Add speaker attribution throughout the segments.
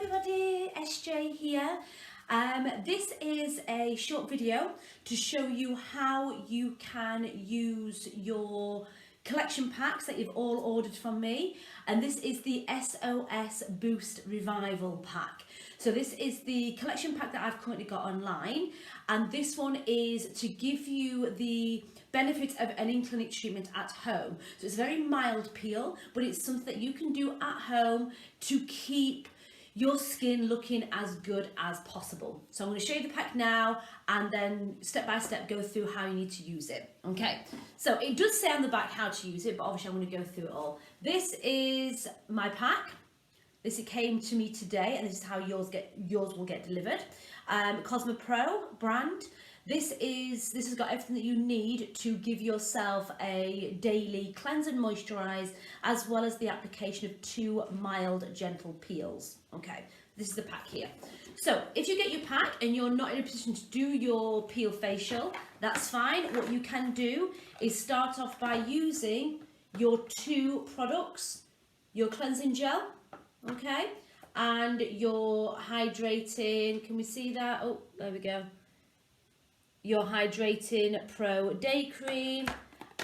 Speaker 1: everybody, SJ here. This is a short video to show you how you can use your collection packs that you've all ordered from me, and this is the S.O.S Boost Revival pack. So this is the collection pack that I've currently got online, and this one is to give you the benefits of an in-clinic treatment at home. So it's a very mild peel, but it's something that you can do at home to keep your skin looking as good as possible. So I'm going to show you the pack now and then step by step go through how you need to use it. Okay, so it does say on the back how to use it, but obviously I'm going to go through it all. Is my pack. This came to me today, and this is how yours will get delivered. Cosmo Pro brand. This has got everything that you need to give yourself a daily cleanse and moisturize, as well as the application of 2 mild gentle peels. Okay, this is the pack here. So if you get your pack and you're not in a position to do your peel facial, that's fine. What you can do is start off by using your 2 products, your cleansing gel, okay, and your hydrating, can we see that? Oh, there we go. Your Hydrating Pro Day Cream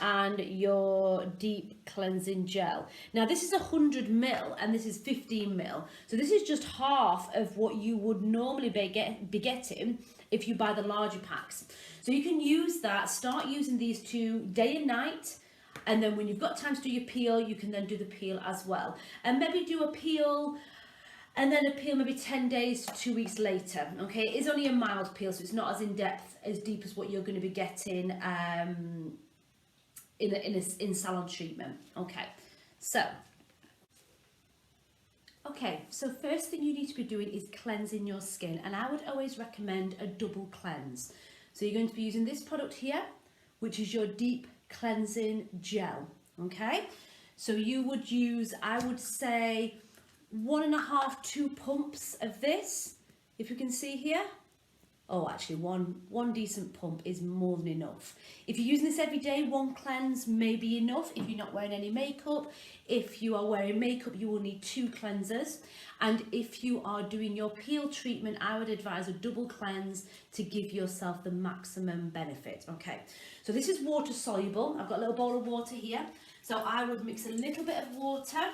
Speaker 1: and your Deep Cleansing Gel. Now this is 100 ml and this is 15 ml. So this is just half of what you would normally be getting if you buy the larger packs. So you can use that, start using these 2 day and night, and then when you've got time to do your peel, you can then do the peel as well. And maybe do a peel and then a peel maybe 10 days to 2 weeks later. Okay, it is only a mild peel, so it's not as in depth, as deep as what you're going to be getting in salon treatment. Okay, so first thing you need to be doing is cleansing your skin, and I would always recommend a double cleanse. So you're going to be using this product here, which is your Deep Cleansing Gel. Okay, so you would use, I would say, 1.5 to 2 pumps of this, if you can see here. Oh, actually one decent pump is more than enough. If you're using this every day, 1 cleanse may be enough if you're not wearing any makeup. If you are wearing makeup, you will need 2 cleansers. And if you are doing your peel treatment, I would advise a double cleanse to give yourself the maximum benefit. Okay, so this is water soluble. I've got a little bowl of water here. So I would mix a little bit of water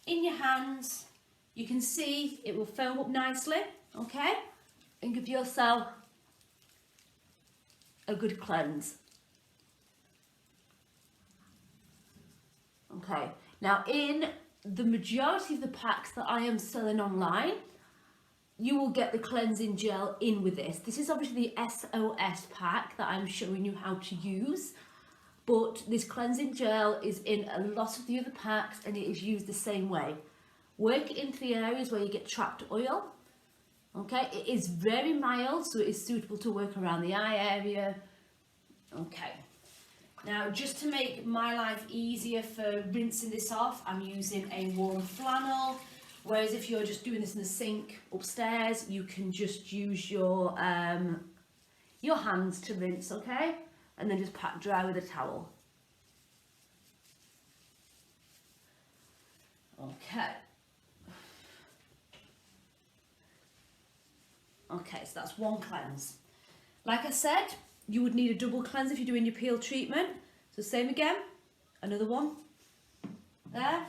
Speaker 1: in your hands. You can see it will foam up nicely, okay, and give yourself a good cleanse. Okay, now in the majority of the packs that I am selling online, you will get the cleansing gel in with this. This is obviously the S.O.S pack that I'm showing you how to use, but this cleansing gel is in a lot of the other packs and it is used the same way. Work it into the areas where you get trapped oil. Okay, it is very mild, so it is suitable to work around the eye area. Okay, now just to make my life easier for rinsing this off, I'm using a warm flannel, whereas if you're just doing this in the sink upstairs, you can just use your hands to rinse, okay? And then just pat dry with a towel. Okay. Okay, so that's 1 cleanse. Like I said, you would need a double cleanse if you're doing your peel treatment. So same again, another one. There.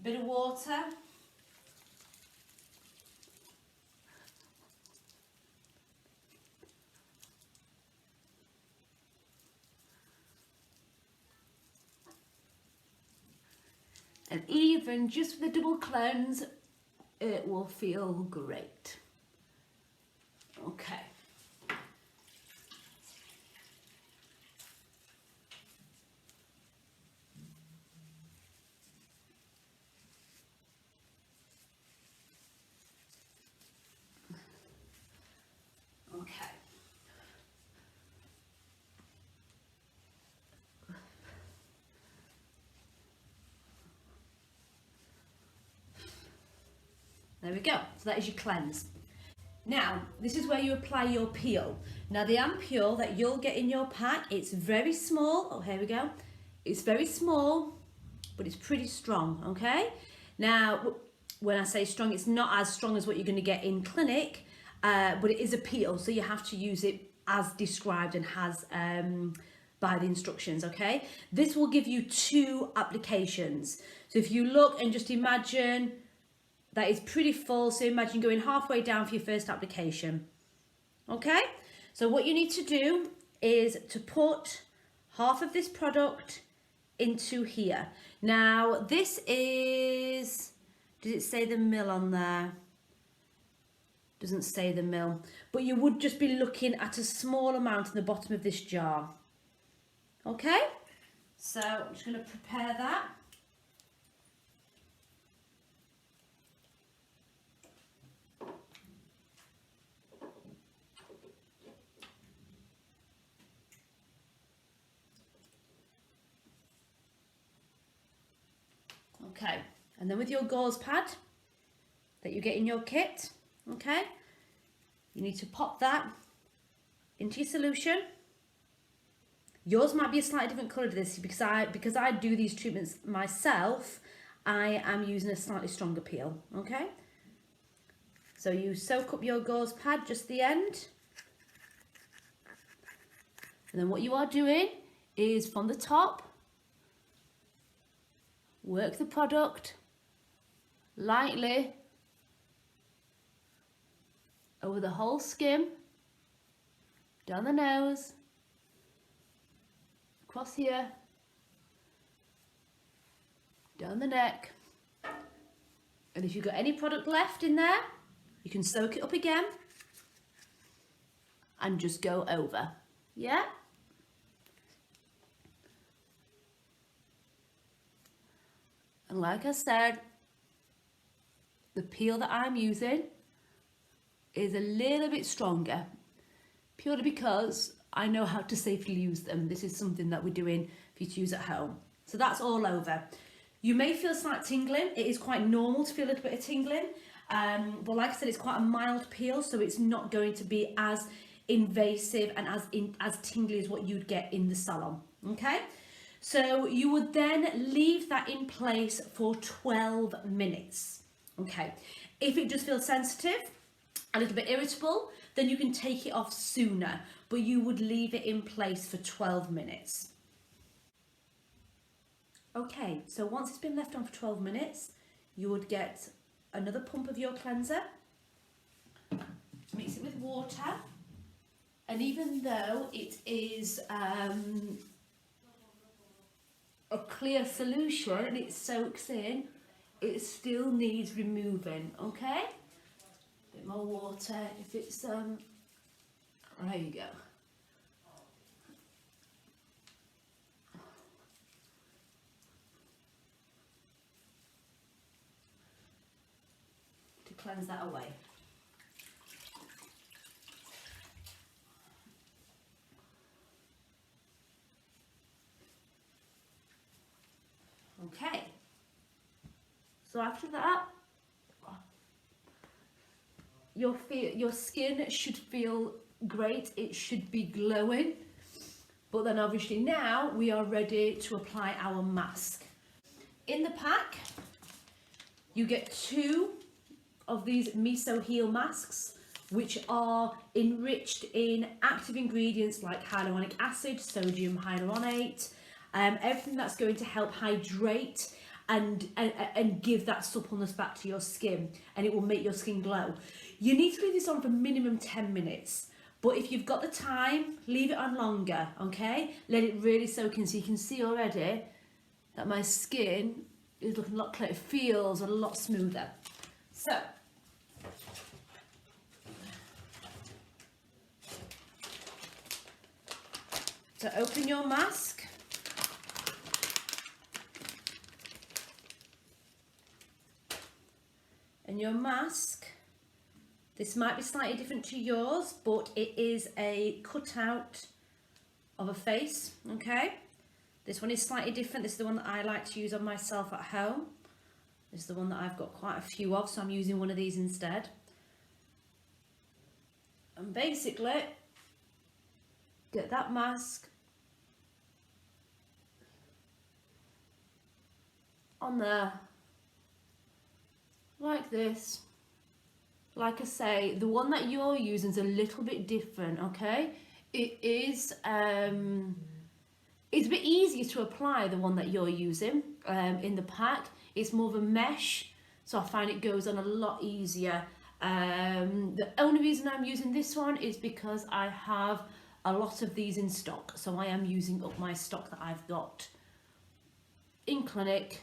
Speaker 1: Bit of water. And even just with a double cleanse, it will feel great. Okay. Okay. There we go. So that is your cleanse. Now, this is where you apply your peel. Now, the ampule that you'll get in your pack, it's very small. Oh, here we go. It's very small, but it's pretty strong, okay? Now, when I say strong, it's not as strong as what you're going to get in clinic, but it is a peel, so you have to use it as described and has by the instructions, okay? This will give you 2 applications. So if you look and just imagine that is pretty full, so imagine going halfway down for your first application, okay? So what you need to do is to put half of this product into here. Now this is, did it say the mil on there? Doesn't say the mil, but you would just be looking at a small amount in the bottom of this jar. Okay, so I'm just going to prepare that. Okay, and then with your gauze pad that you get in your kit, okay, you need to pop that into your solution. Yours might be a slightly different colour to this because I do these treatments myself. I am using a slightly stronger peel, okay? So you soak up your gauze pad, just the end. And then what you are doing is from the top, work the product lightly over the whole skin, down the nose, across here, down the neck. And if you've got any product left in there, you can soak it up again and just go over, yeah? And like I said, the peel that I'm using is a little bit stronger, purely because I know how to safely use them. This is something that we're doing for you to use at home. So that's all over. You may feel slight tingling. It is quite normal to feel a little bit of tingling. But like I said, it's quite a mild peel, so it's not going to be as invasive and as tingly as what you'd get in the salon, okay? So you would then leave that in place for 12 minutes, okay? If it just feels sensitive, a little bit irritable, then you can take it off sooner, but you would leave it in place for 12 minutes. Okay, so once it's been left on for 12 minutes, you would get another pump of your cleanser, mix it with water, and even though it is a clear solution and it soaks in, it still needs removing, okay? A bit more water if it's, there you go. To cleanse that away. Okay, so after that, your skin should feel great, it should be glowing, but then obviously now we are ready to apply our mask. In the pack, you get 2 of these miso heel masks, which are enriched in active ingredients like hyaluronic acid, sodium hyaluronate, everything that's going to help hydrate and give that suppleness back to your skin, and it will make your skin glow. You need to leave this on for minimum 10 minutes, but if you've got the time, leave it on longer, okay? Let it really soak in, so you can see already that my skin is looking a lot clearer, it feels a lot smoother. So, open your mask. And your mask, this might be slightly different to yours, but it is a cutout of a face, okay? This one is slightly different. This is the one that I like to use on myself at home. This is the one that I've got quite a few of, so I'm using one of these instead. And basically, get that mask on there, like this. Like I say, the one that you're using is a little bit different, okay? It is, it's a bit easier to apply, the one that you're using in the pack. It's more of a mesh, so I find it goes on a lot easier. The only reason I'm using this one is because I have a lot of these in stock, so I am using up my stock that I've got in clinic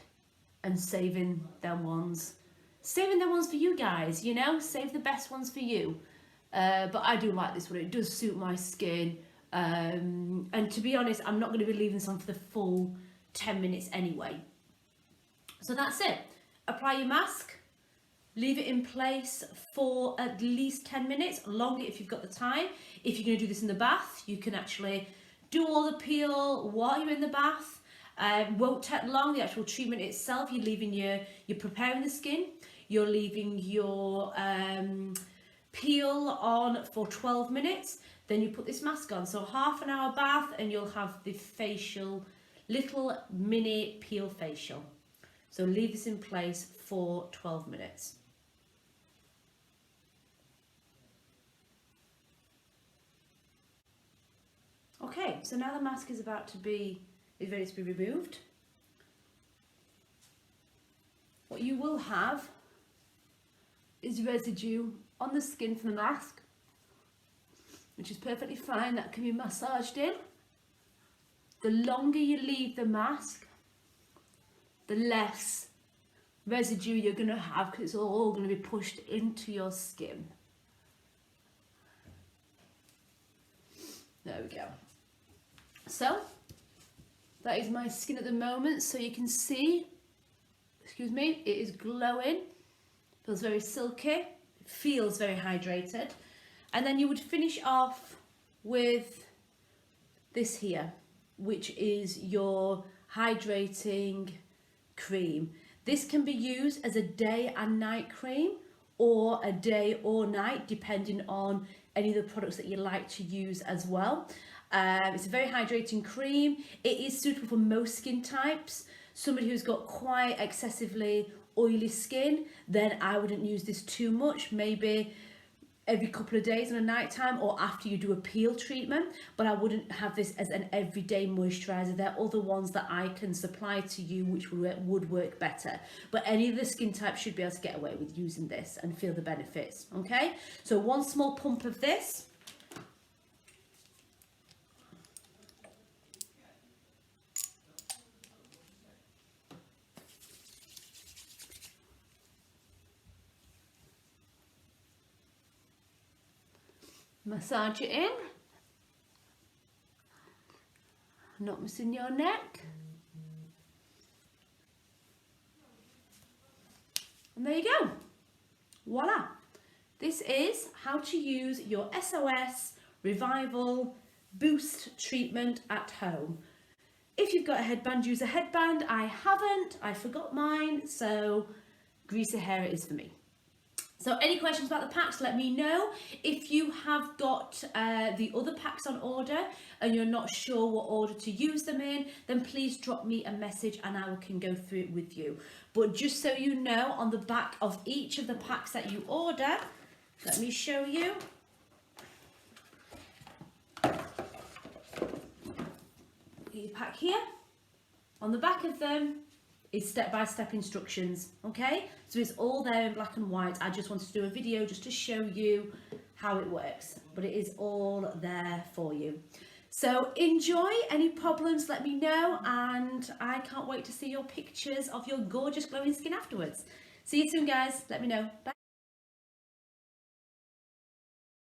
Speaker 1: and saving them ones. Saving them ones for you guys, you know, save the best ones for you. But I do like this one, it does suit my skin. And to be honest, I'm not going to be leaving this on for the full 10 minutes anyway. So that's it. Apply your mask, leave it in place for at least 10 minutes, longer if you've got the time. If you're going to do this in the bath, you can actually do all the peel while you're in the bath. Won't take long, the actual treatment itself, you're preparing the skin, you're leaving your peel on for 12 minutes, then you put this mask on. So half an hour bath and you'll have the facial, little mini peel facial. So leave this in place for 12 minutes. Okay, so now the mask is ready to be removed. What you will have is residue on the skin from the mask, which is perfectly fine, that can be massaged in. The longer you leave the mask, the less residue you're going to have, because it's all going to be pushed into your skin. There we go. So that is my skin at the moment, so you can see, excuse me, it is glowing, feels very silky, feels very hydrated. And then you would finish off with this here, which is your hydrating cream. This can be used as a day and night cream, or a day or night, depending on any of the products that you like to use as well. It's a very hydrating cream. It is suitable for most skin types. Somebody who's got quite excessively oily skin, then I wouldn't use this too much, maybe every couple of days on a night time or after you do a peel treatment, but I wouldn't have this as an everyday moisturizer. There are other ones that I can supply to you which would work better, but any of the skin types should be able to get away with using this and feel the benefits. Okay, so one small pump of this. Massage it in, not missing your neck, and there you go, voila. This is how to use your S.O.S Revival Boost treatment at home. If you've got a headband, use a headband. I haven't, I forgot mine, so greasy hair it is for me. So any questions about the packs, let me know. If you have got the other packs on order and you're not sure what order to use them in, then please drop me a message and I can go through it with you. But just so you know, on the back of each of the packs that you order, let me show you. The pack here, on the back of them, is step-by-step instructions, okay? So it's all there in black and white. I just wanted to do a video just to show you how it works, but it is all there for you. So enjoy. Any problems, let me know, and I can't wait to see your pictures of your gorgeous glowing skin afterwards. See you soon, guys. Let me know. Bye.